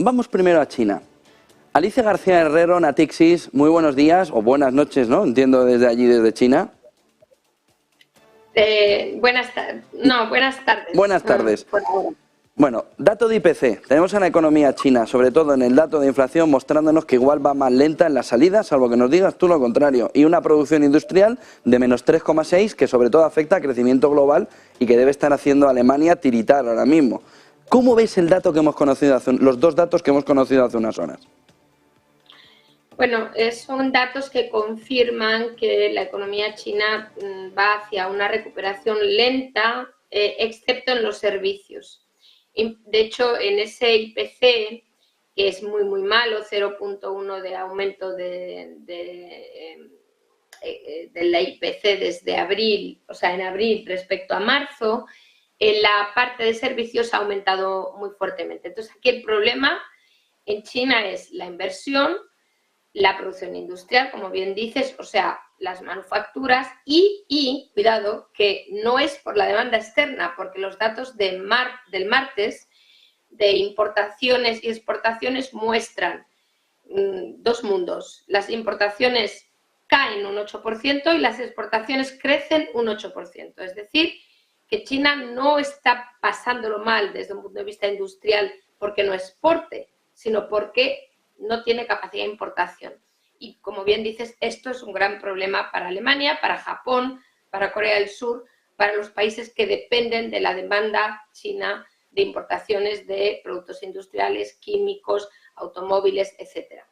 Vamos primero a China. Alicia García Herrero, Natixis, muy buenos días o buenas noches, ¿no? Entiendo desde allí, desde China. Buenas tardes. Buenas tardes. Por ahora. Bueno, dato de IPC. Tenemos a la economía china, sobre todo en el dato de inflación, mostrándonos que igual va más lenta en la salida, salvo que nos digas tú lo contrario. Y una producción industrial de menos 3,6, que sobre todo afecta al crecimiento global y que debe estar haciendo a Alemania tiritar ahora mismo. ¿Cómo ves el dato que hemos conocido los dos datos que hemos conocido hace unas horas? Bueno, son datos que confirman que la economía china va hacia una recuperación lenta, excepto en los servicios. De hecho, en ese IPC, que es muy malo, 0,1 de aumento de la IPC desde abril, o sea, en abril respecto a marzo, la parte de servicios ha aumentado muy fuertemente. Entonces, aquí el problema en China es la inversión, la producción industrial, como bien dices, o sea, las manufacturas y cuidado, que no es por la demanda externa, porque los datos del martes de importaciones y exportaciones muestran dos mundos. Las importaciones caen un 8% y las exportaciones crecen un 8%. Es decir, que China no está pasándolo mal desde un punto de vista industrial porque no exporte, sino porque no tiene capacidad de importación. Y como bien dices, esto es un gran problema para Alemania, para Japón, para Corea del Sur, para los países que dependen de la demanda china de importaciones de productos industriales, químicos, automóviles, etcétera.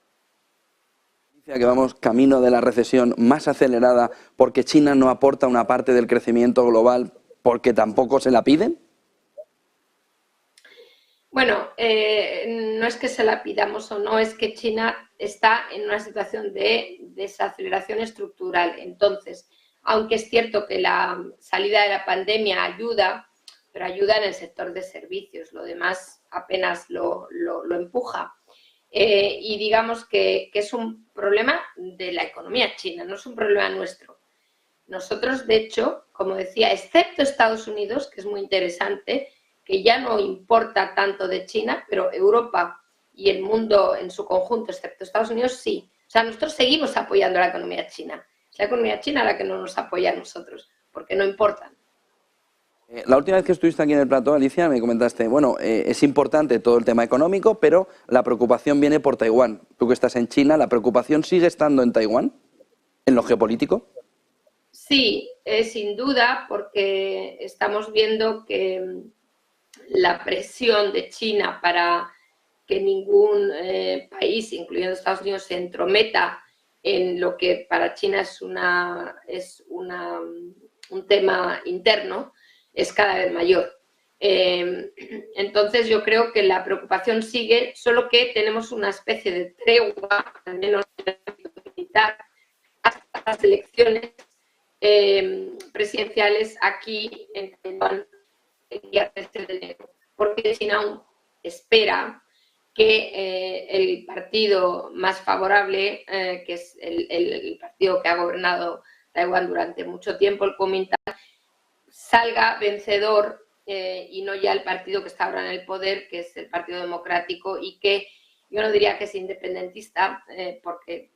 Que vamos camino de la recesión más acelerada porque China no aporta una parte del crecimiento global porque tampoco se la piden. Bueno, no es que se la pidamos o no, es que China está en una situación de desaceleración estructural. Entonces, aunque es cierto que la salida de la pandemia ayuda, pero ayuda en el sector de servicios, lo demás apenas lo empuja. Y digamos que es un problema de la economía china, no es un problema nuestro. Nosotros, de hecho, como decía, excepto Estados Unidos, que es muy interesante, que ya no importa tanto de China, pero Europa y el mundo en su conjunto, excepto Estados Unidos, sí. O sea, nosotros seguimos apoyando a la economía china. Es la economía china la que no nos apoya a nosotros, porque no importan. La última vez que estuviste aquí en el plató, Alicia, me comentaste, bueno, es importante todo el tema económico, pero la preocupación viene por Taiwán. Tú que estás en China, ¿la preocupación sigue estando en Taiwán, en lo geopolítico? Sí, sin duda, porque estamos viendo que la presión de China para que ningún país, incluyendo Estados Unidos, se entrometa en lo que para China es un tema interno, es cada vez mayor. Entonces yo creo que la preocupación sigue, solo que tenemos una especie de tregua, al menos en el ámbito militar, hasta las elecciones presidenciales aquí en Taiwán el día 13 de enero, porque China aún espera que el partido más favorable, que es el partido que ha gobernado Taiwán durante mucho tiempo, el Kuomintang, salga vencedor y no ya el partido que está ahora en el poder, que es el Partido Democrático, y que yo no diría que es independentista, porque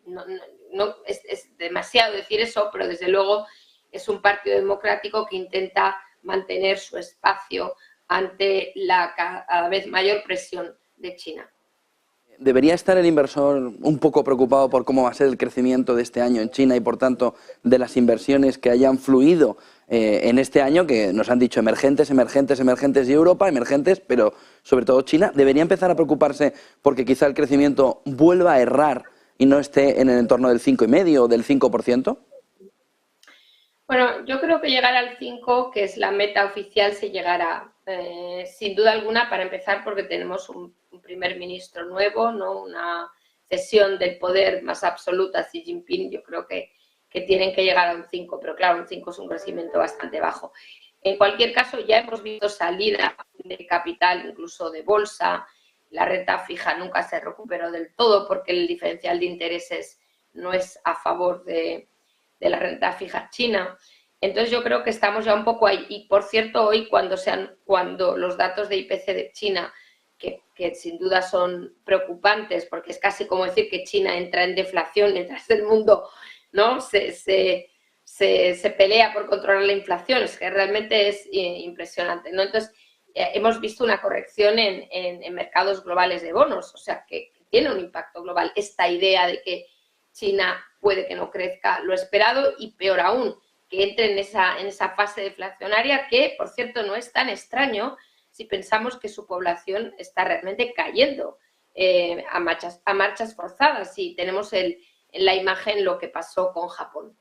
no es demasiado decir eso, pero desde luego es un partido democrático que intenta mantener su espacio ante la cada vez mayor presión de China. ¿Debería estar el inversor un poco preocupado por cómo va a ser el crecimiento de este año en China y, por tanto, de las inversiones que hayan fluido en este año, que nos han dicho emergentes y Europa, emergentes, pero sobre todo China? ¿Debería empezar a preocuparse porque quizá el crecimiento vuelva a errar y no esté en el entorno del 5,5 o del 5%? Bueno, yo creo que llegar al 5, que es la meta oficial, se llegará. Sin duda alguna, para empezar, porque tenemos un primer ministro nuevo, ¿no? Una cesión del poder más absoluta a Xi Jinping. Yo creo que tienen que llegar a un 5, pero claro, un 5 es un crecimiento bastante bajo. En cualquier caso, ya hemos visto salida de capital, incluso de bolsa. La renta fija nunca se recuperó del todo porque el diferencial de intereses no es a favor de la renta fija china. Entonces yo creo que estamos ya un poco ahí. Y por cierto, hoy cuando los datos de IPC de China, que sin duda son preocupantes, porque es casi como decir que China entra en deflación mientras el mundo, ¿no?, se pelea por controlar la inflación. Es que realmente es impresionante, ¿no? Entonces, hemos visto una corrección en mercados globales de bonos, o sea, que tiene un impacto global esta idea de que China puede que no crezca lo esperado y, peor aún, que entre en esa fase deflacionaria que, por cierto, no es tan extraño si pensamos que su población está realmente cayendo a marchas forzadas, y tenemos en la imagen lo que pasó con Japón.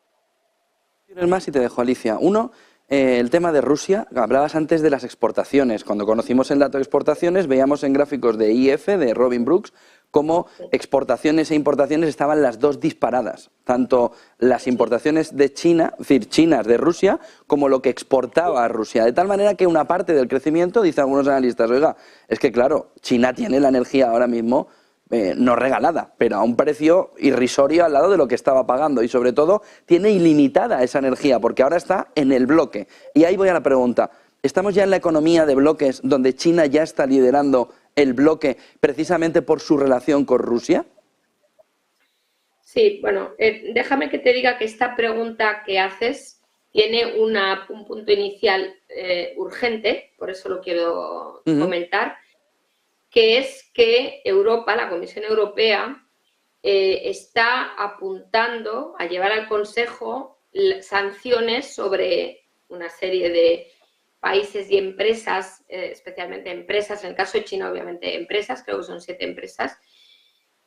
Más y te dejo, Alicia. Uno, el tema de Rusia. Hablabas antes de las exportaciones. Cuando conocimos el dato de exportaciones, veíamos en gráficos de IF, de Robin Brooks, cómo exportaciones e importaciones estaban las dos disparadas. Tanto las importaciones de China, es decir, chinas de Rusia, como lo que exportaba a Rusia. De tal manera que una parte del crecimiento, dicen algunos analistas, oiga, es que claro, China tiene la energía ahora mismo no regalada, pero a un precio irrisorio al lado de lo que estaba pagando, y sobre todo tiene ilimitada esa energía porque ahora está en el bloque. Y ahí voy a la pregunta, ¿estamos ya en la economía de bloques donde China ya está liderando el bloque precisamente por su relación con Rusia? Sí, bueno, déjame que te diga que esta pregunta que haces tiene un punto inicial urgente, por eso lo quiero comentar, que es que Europa, la Comisión Europea, está apuntando a llevar al Consejo sanciones sobre una serie de países y empresas, especialmente empresas, en el caso de China obviamente empresas, creo que son 7 empresas,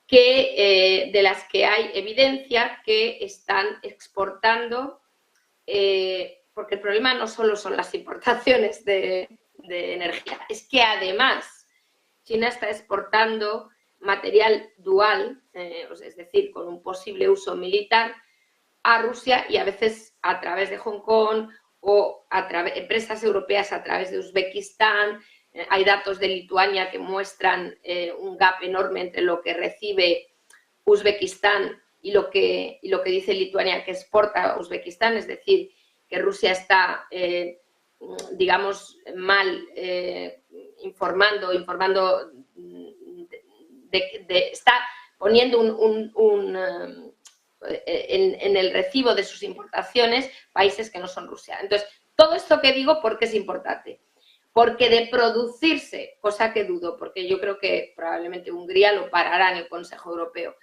de las que hay evidencia que están exportando, porque el problema no solo son las importaciones de energía, es que además China está exportando material dual, es decir, con un posible uso militar, a Rusia, y a veces a través de Hong Kong o empresas europeas a través de Uzbekistán. Hay datos de Lituania que muestran un gap enorme entre lo que recibe Uzbekistán y lo que dice Lituania que exporta a Uzbekistán, es decir, que Rusia está, digamos, mal informando, está poniendo en el recibo de sus importaciones países que no son Rusia. Entonces, todo esto que digo, ¿por qué es importante? Porque de producirse, cosa que dudo, porque yo creo que probablemente Hungría lo parará en el Consejo Europeo,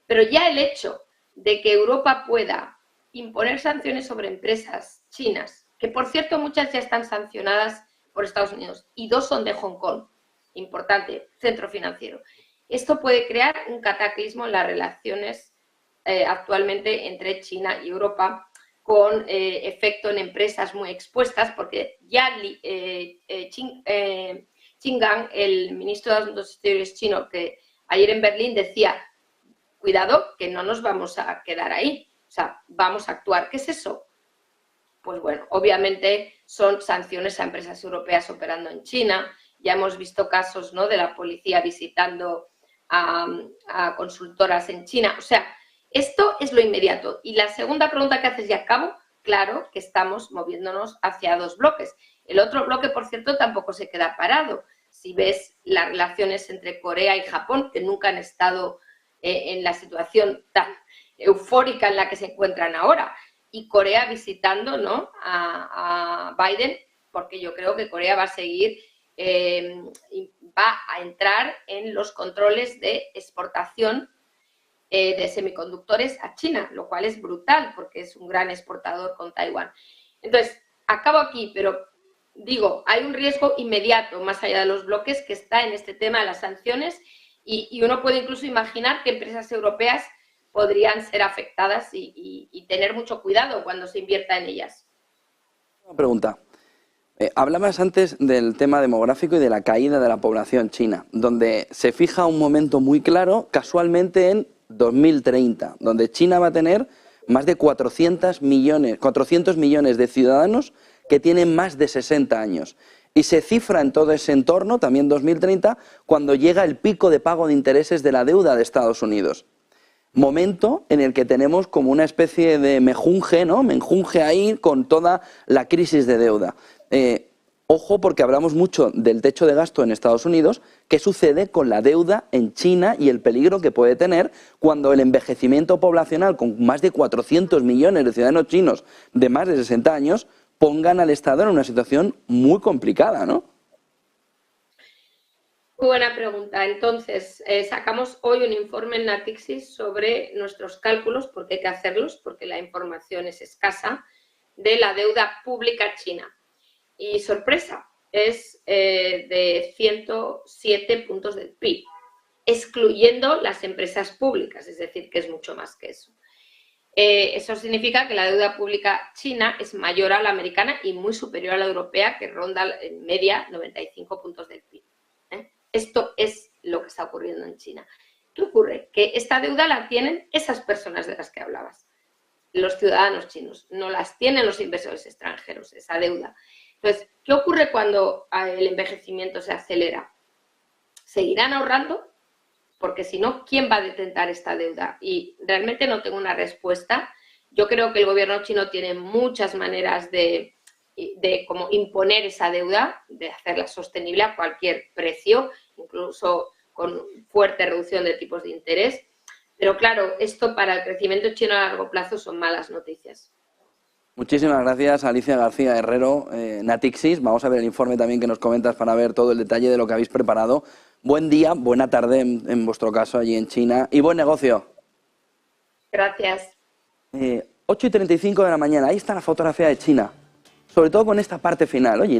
pero ya el hecho de que Europa pueda imponer sanciones sobre empresas chinas, que por cierto muchas ya están sancionadas por Estados Unidos y 2 son de Hong Kong, importante, centro financiero. Esto puede crear un cataclismo en las relaciones actualmente entre China y Europa, con efecto en empresas muy expuestas, porque ya Qin Gang, el ministro de Asuntos Exteriores chino, que ayer en Berlín decía, cuidado, que no nos vamos a quedar ahí, o sea, vamos a actuar. ¿Qué es eso? Pues bueno, obviamente son sanciones a empresas europeas operando en China. Ya hemos visto casos, ¿no?, de la policía visitando a consultoras en China. O sea, esto es lo inmediato. Y la segunda pregunta que haces, y acabo, claro que estamos moviéndonos hacia 2 bloques. El otro bloque, por cierto, tampoco se queda parado. Si ves las relaciones entre Corea y Japón, que nunca han estado en la situación tan eufórica en la que se encuentran ahora, y Corea visitando, ¿no?, a Biden, porque yo creo que Corea va a seguir, va a entrar en los controles de exportación de semiconductores a China, lo cual es brutal porque es un gran exportador con Taiwán. Entonces, acabo aquí, pero digo, hay un riesgo inmediato, más allá de los bloques, que está en este tema de las sanciones, y uno puede incluso imaginar que empresas europeas podrían ser afectadas y tener mucho cuidado cuando se invierta en ellas. Una pregunta. Hablabas antes del tema demográfico y de la caída de la población china, donde se fija un momento muy claro, casualmente en 2030, donde China va a tener más de 400 millones de ciudadanos que tienen más de 60 años. Y se cifra en todo ese entorno, también 2030, cuando llega el pico de pago de intereses de la deuda de Estados Unidos. Momento en el que tenemos como una especie de mejunje, ¿no?, menjunje ahí con toda la crisis de deuda. Ojo, porque hablamos mucho del techo de gasto en Estados Unidos. ¿Qué sucede con la deuda en China y el peligro que puede tener cuando el envejecimiento poblacional, con más de 400 millones de ciudadanos chinos de más de 60 años, pongan al Estado en una situación muy complicada, ¿no? Muy buena pregunta. Entonces, sacamos hoy un informe en Natixis sobre nuestros cálculos, porque hay que hacerlos, porque la información es escasa, de la deuda pública china. Y sorpresa, es de 107 puntos del PIB, excluyendo las empresas públicas, es decir, que es mucho más que eso. Eso significa que la deuda pública china es mayor a la americana y muy superior a la europea, que ronda en media 95 puntos del PIB. Esto es lo que está ocurriendo en China. ¿Qué ocurre? Que esta deuda la tienen esas personas de las que hablabas, los ciudadanos chinos, no las tienen los inversores extranjeros, esa deuda. Entonces, ¿qué ocurre cuando el envejecimiento se acelera? ¿Seguirán ahorrando? Porque si no, ¿quién va a detentar esta deuda? Y realmente no tengo una respuesta. Yo creo que el gobierno chino tiene muchas maneras de como imponer esa deuda, de hacerla sostenible a cualquier precio, incluso con fuerte reducción de tipos de interés. Pero claro, esto para el crecimiento chino a largo plazo son malas noticias. Muchísimas gracias, Alicia García Herrero, Natixis. Vamos a ver el informe también que nos comentas para ver todo el detalle de lo que habéis preparado. Buen día, buena tarde en vuestro caso allí en China y buen negocio. Gracias. 8:35 de la mañana, ahí está la fotografía de China, sobre todo con esta parte final. Oye,